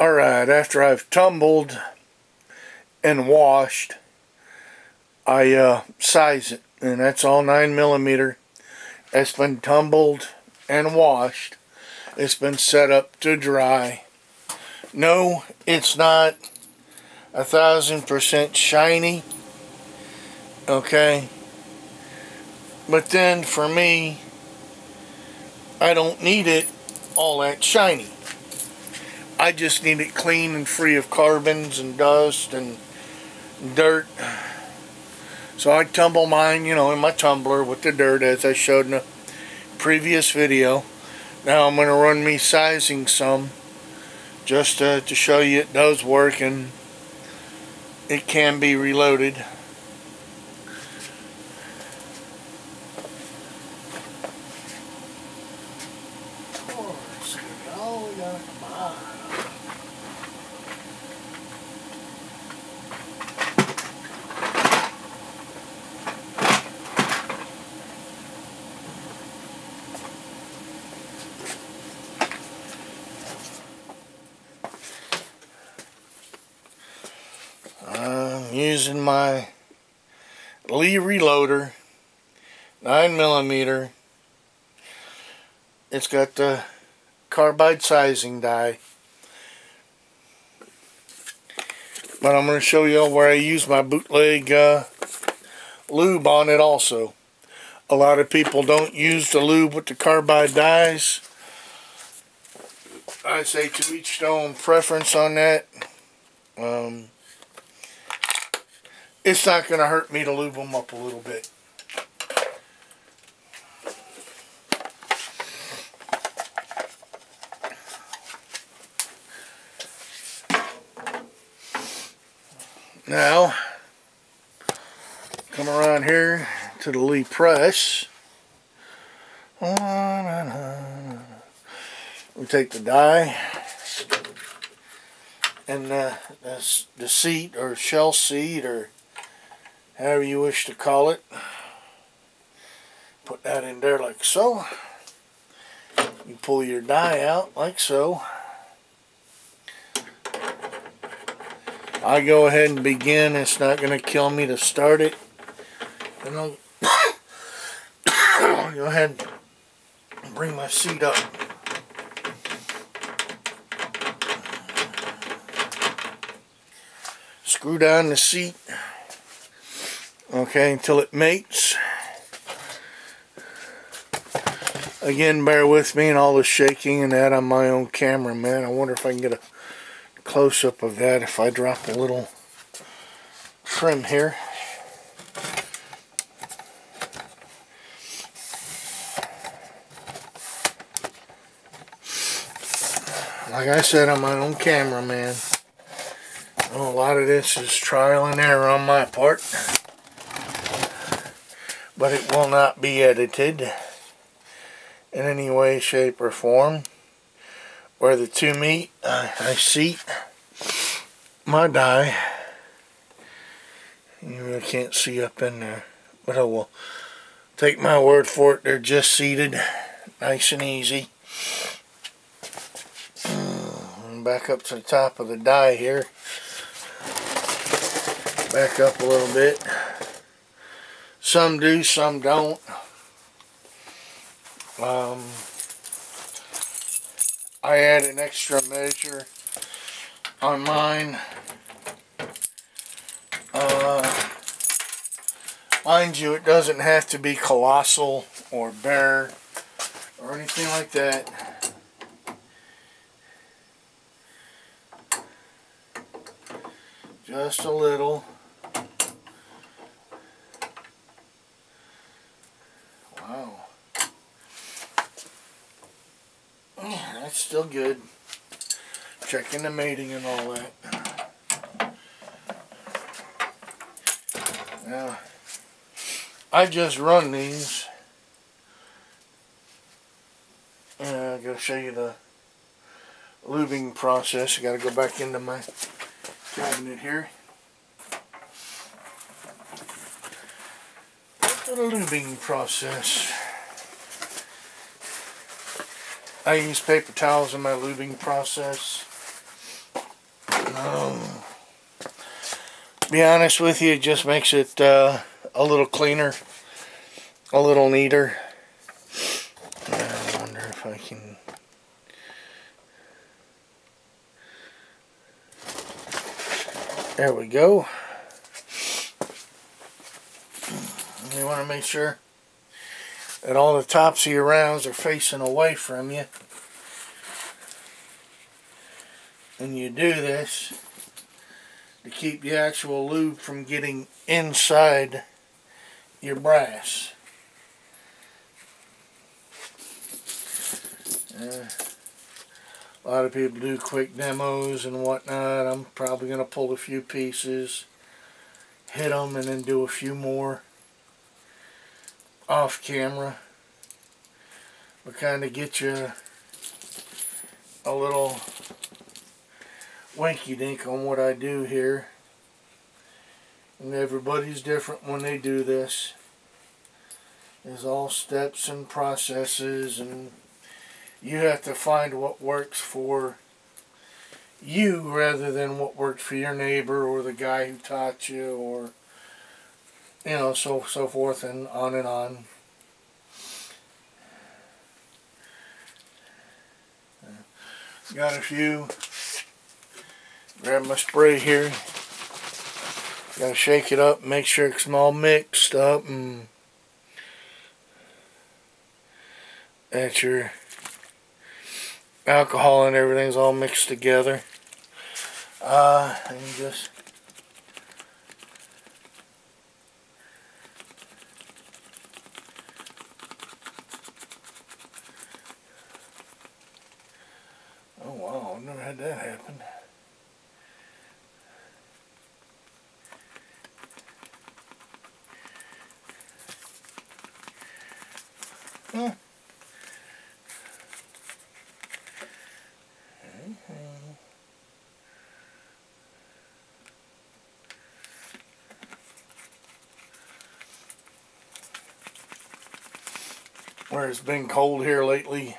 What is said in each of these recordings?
Alright, after I've tumbled and washed, I size it, and that's all 9mm. It's been tumbled and washed. It's been set up to dry. No, it's not 1000% shiny, okay? But then for me, I don't need it all that shiny. I just need it clean and free of carbons and dust and dirt. So I tumble mine, in my tumbler with the dirt, as I showed in a previous video. Now I'm going to run me sizing some, just to show you it does work and it can be reloaded. I'm using my Lee reloader, 9mm. It's got the carbide sizing die. But I'm going to show you where I use my bootleg lube on it also. A lot of people don't use the lube with the carbide dies. I say to each their own preference on that. It's not going to hurt me to lube them up a little bit. Now, come around here to the Lee press. We take the die and the seat or shell seat or however you wish to call it. Put that in there like so. You pull your die out like so. I go ahead and begin. It's not going to kill me to start it. And I'll go ahead and bring my seat up. Screw down the seat. Okay, until it mates. Again, bear with me and all the shaking and that on my own camera, man. I wonder if I can get a close-up of that if I drop a little trim here. Like I said, I'm my own cameraman. A lot of this is trial and error on my part. But it will not be edited in any way, shape, or form. Where the two meet, I seat my die. You really can't see up in there, but I will take my word for it. They're just seated, nice and easy. And back up to the top of the die here. Back up a little bit. Some do, some don't. I add an extra measure on mine. Mind you, it doesn't have to be colossal or bare or anything like that. Just a little. Wow. That's still good. Checking the mating and all that. Now, I just run these. And I'm going to show you the lubing process. I got to go back into my cabinet here. The lubing process. I use paper towels in my lubing process. Be honest with you, it just makes it a little cleaner, a little neater. I wonder if I can... There we go. You want to make sure that all the tops of your rounds are facing away from you. And you do this to keep the actual lube from getting inside your brass. A lot of people do quick demos and whatnot. I'm probably going to pull a few pieces, hit them, and then do a few more off camera. But kind of get you a little winky dink on what I do here. And everybody's different when they do this. There's all steps and processes, and you have to find what works for you rather than what worked for your neighbor or the guy who taught you, or you know, so forth and on and on. Got a few. Grab my spray here. Gotta shake it up, make sure it's all mixed up, and that your alcohol and everything's all mixed together. And just oh wow, I've never had that happen. Huh. Where it's been cold here lately,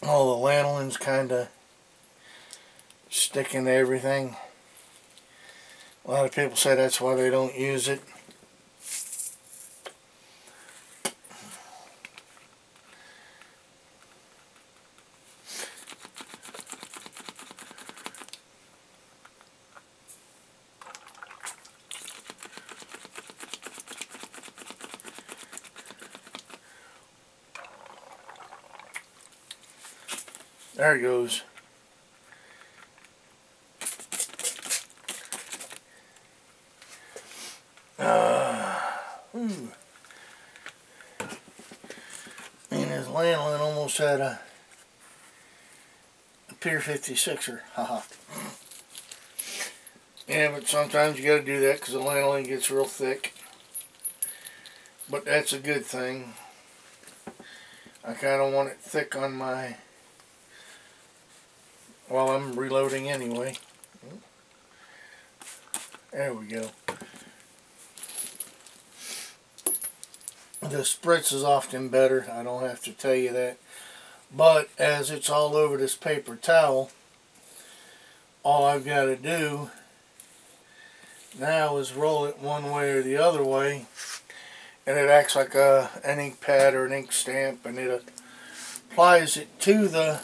all the lanolin's kind of sticking to everything. A lot of people say that's why they don't use it. There it goes. And his lanolin almost had a Pier 56er. Haha. Yeah, but sometimes you gotta do that because the lanolin gets real thick. But that's a good thing. I kind of want it thick on my... while I'm reloading anyway. There we go. The spritz is often better. I don't have to tell you that. But as it's all over this paper towel, all I've got to do now is roll it one way or the other way, and it acts like an ink pad or an ink stamp, and it applies it to the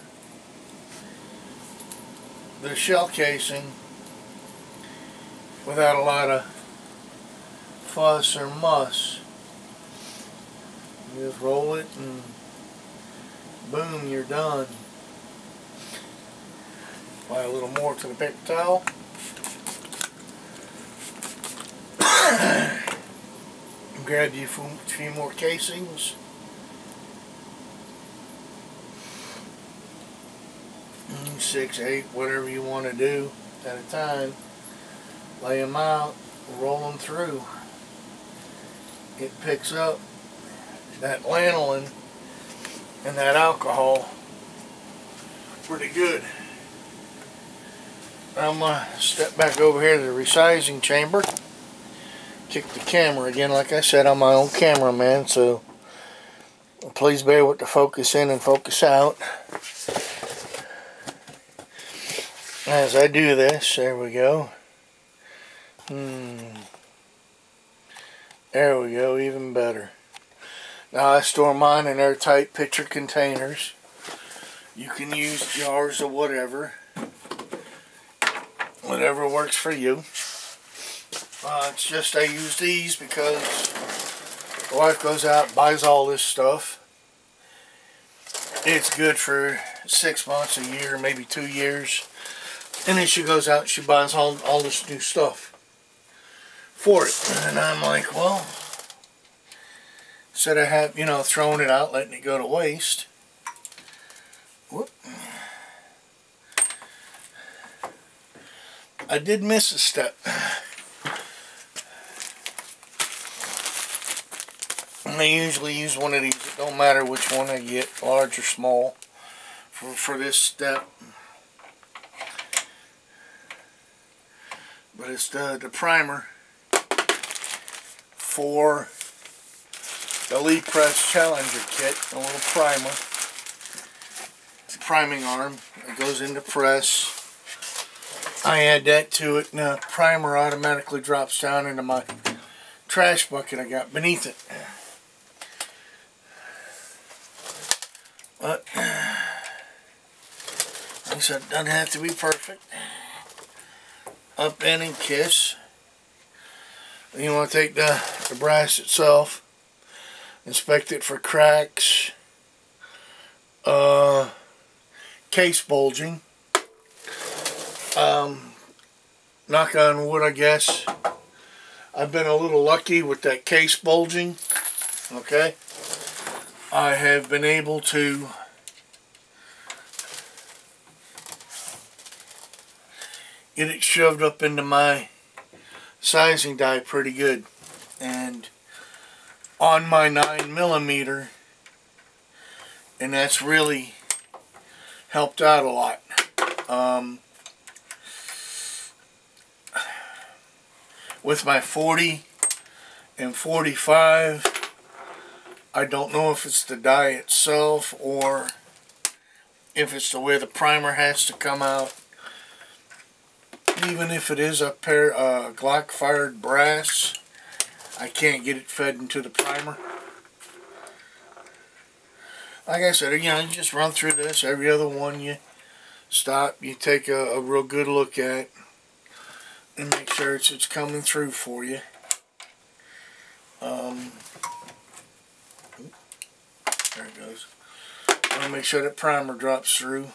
shell casing without a lot of fuss or muss. You just roll it and boom, you're done. Apply a little more to the paper towel. Grab you a few more casings. 6, 8, whatever you want to do at a time. Lay them out, roll them through. It picks up that lanolin and that alcohol pretty good. I'm going to step back over here to the resizing chamber. kick the camera again. Like I said, I'm my own cameraman, so please bear with the focus in and focus out. As I do this, there we go. There we go, even better. Now I store mine in airtight pitcher containers. You can use jars or whatever. Whatever works for you. It's just I use these because the wife goes out and buys all this stuff. It's good for 6 months, a year, maybe 2 years. And then she goes out and she buys all this new stuff for it. And I'm like, well, instead of throwing it out, letting it go to waste. Whoop. I did miss a step. I usually use one of these. It don't matter which one I get, large or small, for this step. But it's the primer for the Lead Press Challenger kit, a little primer. It's a priming arm. It goes into press. I add that to it, and the primer automatically drops down into my trash bucket I got beneath it. But, like I said, it doesn't have to be perfect. Up in and kiss. Then you want to take the brass itself, inspect it for cracks, case bulging. Knock on wood, I guess. I've been a little lucky with that case bulging. Okay. I have been able to get it shoved up into my sizing die pretty good. And on my 9mm, and that's really helped out a lot. With my 40 and 45, I don't know if it's the die itself or if it's the way the primer has to come out. Even if it is a pair of Glock fired brass, I can't get it fed into the primer. Like I said, you just run through this. Every other one you stop, you take a real good look at and make sure it's coming through for you. There it goes. I want to make sure that primer drops through.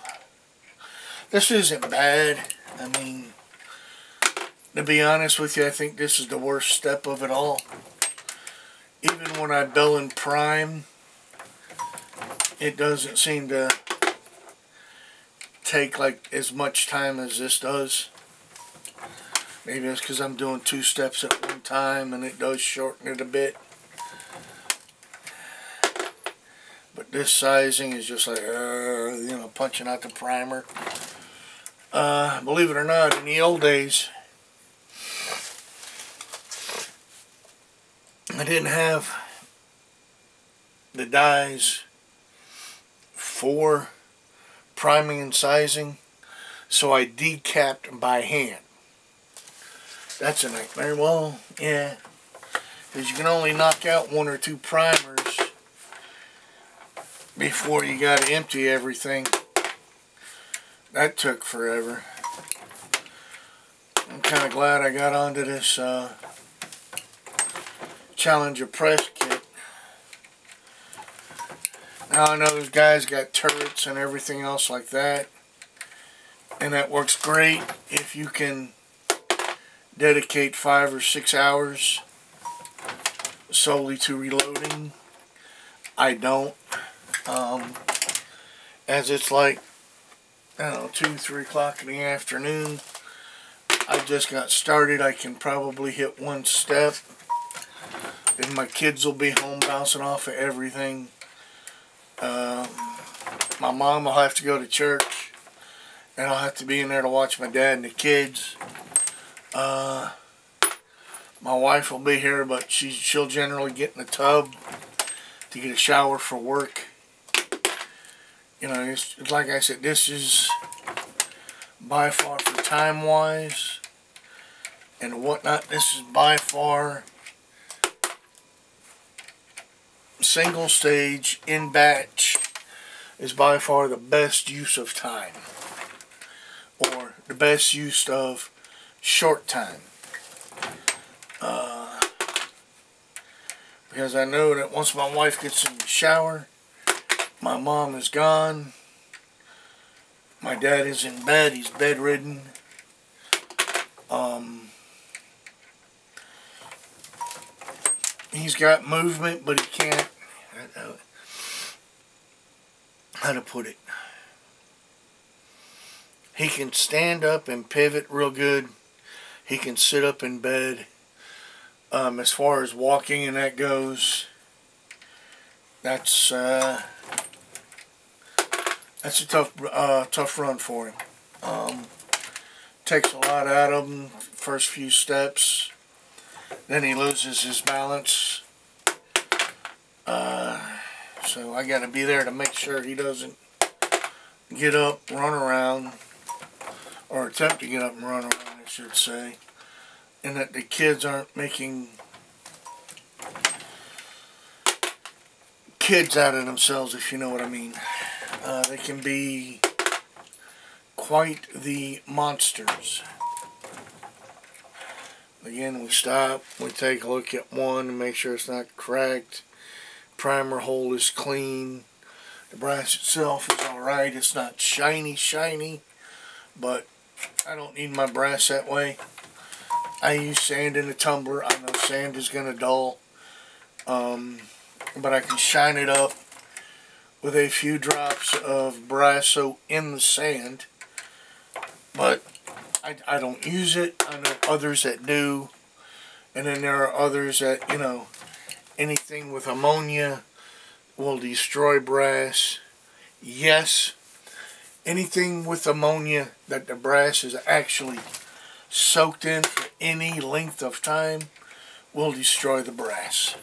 This isn't bad. I mean, to be honest with you, I think this is the worst step of it all. Even when I bill and prime, it doesn't seem to take like as much time as this does. Maybe it's because I'm doing 2 steps at one time and it does shorten it a bit. But this sizing is just like, punching out the primer. Believe it or not, in the old days, I didn't have the dies for priming and sizing, so I decapped by hand. That's a nightmare. Well, yeah, because you can only knock out 1 or 2 primers before you got to empty everything. That took forever. I'm kind of glad I got onto this Challenger press kit. Now I know those guys got turrets and everything else like that, and that works great if you can dedicate 5 or 6 hours solely to reloading. I don't. As it's like, I don't know, 2, 3 o'clock in the afternoon. I just got started. I can probably hit 1 step. And my kids will be home bouncing off of everything. My mom will have to go to church. And I'll have to be in there to watch my dad and the kids. My wife will be here, but she'll generally get in the tub to get a shower for work. You know, it's like I said, this is by far, for time-wise and whatnot, this is by far single stage in batch is by far the best use of time, or the best use of short time. Because I know that once my wife gets in the shower, my mom is gone, my dad is in bed, he's bedridden. He's got movement, but he can't, how to put it, he can stand up and pivot real good. He can sit up in bed. As far as walking and that goes, that's a tough run for him. Takes a lot out of him first few steps. Then he loses his balance. So I got to be there to make sure he doesn't get up, run around, or attempt to get up and run around, I should say. And that the kids aren't making kids out of themselves, if you know what I mean. They can be quite the monsters. Again, we stop, we take a look at one and make sure it's not cracked. Primer hole is clean. The brass itself is alright. It's not shiny, but I don't need my brass that way. I use sand in a tumbler. I know sand is going to dull, but I can shine it up with a few drops of Brasso in the sand. But I don't use it. I know others that do. And then there are others that, you know, anything with ammonia will destroy brass. Yes, anything with ammonia that the brass is actually soaked in for any length of time will destroy the brass.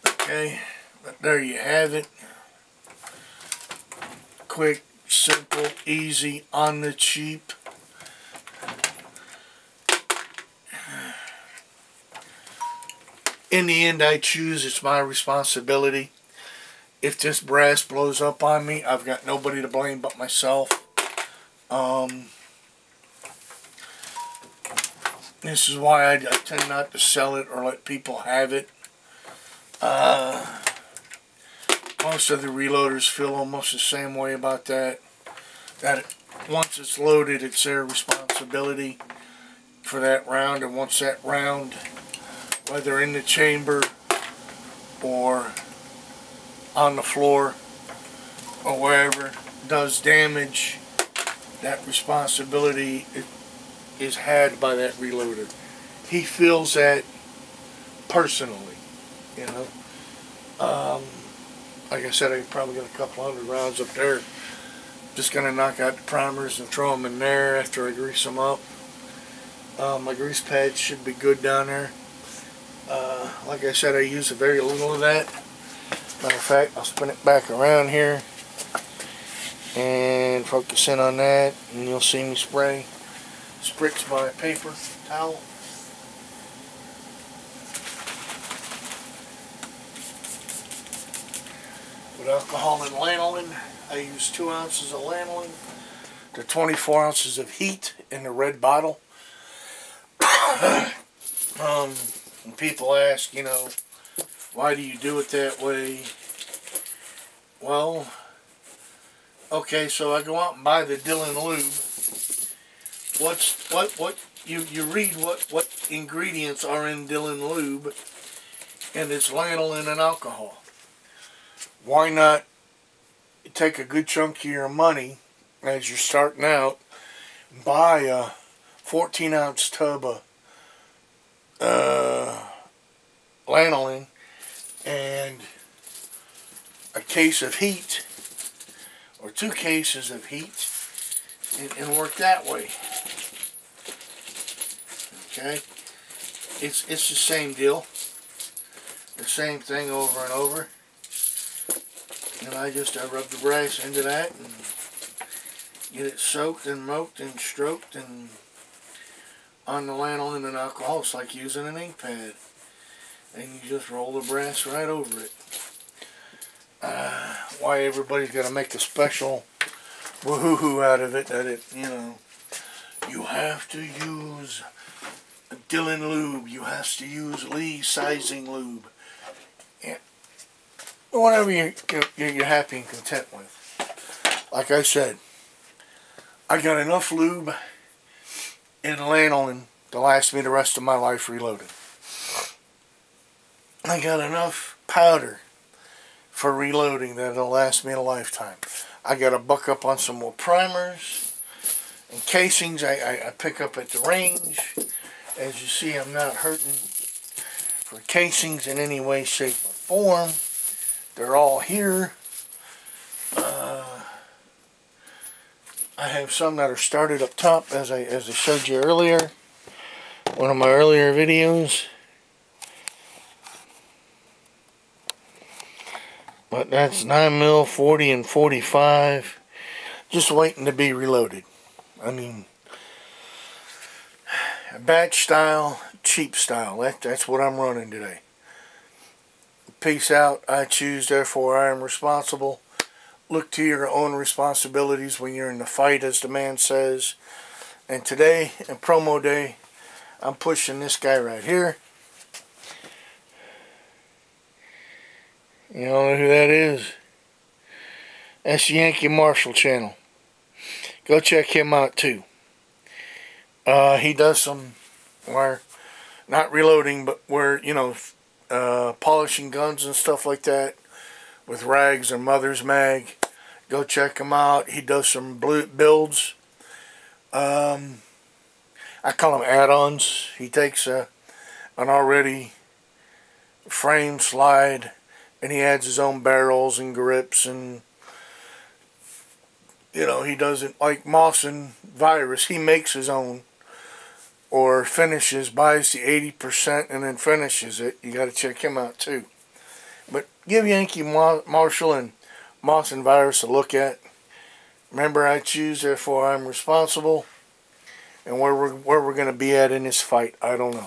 Okay, but there you have it. Quick, simple, easy, on the cheap. In the end, I choose. It's my responsibility. If this brass blows up on me, I've got nobody to blame but myself. This is why I tend not to sell it or let people have it. Most of the reloaders feel almost the same way about that. That once it's loaded, it's their responsibility for that round. And once that round, whether in the chamber or on the floor or wherever, does damage, that responsibility is had by that reloader. He feels that personally, you know. Like I said, I probably got a couple hundred rounds up there. Just going to knock out the primers and throw them in there after I grease them up. My grease pads should be good down there. Like I said, I use very little of that. Matter of fact, I'll spin it back around here and focus in on that, and you'll see me spray. Spritz my paper towel. With alcohol and lanolin, I use 2 ounces of lanolin to 24 ounces of heat in the red bottle. When people ask, you know, why do you do it that way? Well, okay, so I go out and buy the Dillon lube. You read what ingredients are in Dillon lube, and it's lanolin and alcohol. Why not take a good chunk of your money as you're starting out, buy a 14-ounce tub of lanolin and a case of heat, or 2 cases of heat, and work that way. Okay, it's the same deal. The same thing over and over. And I rub the brass into that and get it soaked and moked and stroked and on the lanolin and alcohol. It's like using an ink pad. And you just roll the brass right over it. Why everybody's got to make a special woohoo out of it, that it, you know, you have to use Dillon lube, you have to use Lee sizing lube. Yeah. Whatever you're happy and content with. Like I said, I got enough lube and lanolin to last me the rest of my life reloading. I got enough powder for reloading that'll last me a lifetime. I got to buck up on some more primers and casings I pick up at the range. As you see, I'm not hurting for casings in any way, shape, or form. They're all here. I have some that are started up top, as I showed you earlier, one of my earlier videos. But that's 9mm, 40, and 45. Just waiting to be reloaded. I mean, batch style, cheap style. That's what I'm running today. Peace out. I choose, therefore I am responsible. Look to your own responsibilities when you're in the fight, as the man says. And today, in promo day, I'm pushing this guy right here. You all know who that is? That's Yankee Marshall channel. Go check him out too. He does some, where, not reloading, but where, you know, polishing guns and stuff like that with rags or Mother's Mag. Go check him out. He does some builds. I call them add-ons. He takes an already frame slide and he adds his own barrels and grips, and you know, he doesn't like Moss and Virus. He makes his own, or finishes, buys the 80% and then finishes it. You got to check him out too. But give Yankee Marshall and Moss and Virus a look at. Remember, I choose, therefore I'm responsible. And where we're going to be at in this fight, I don't know.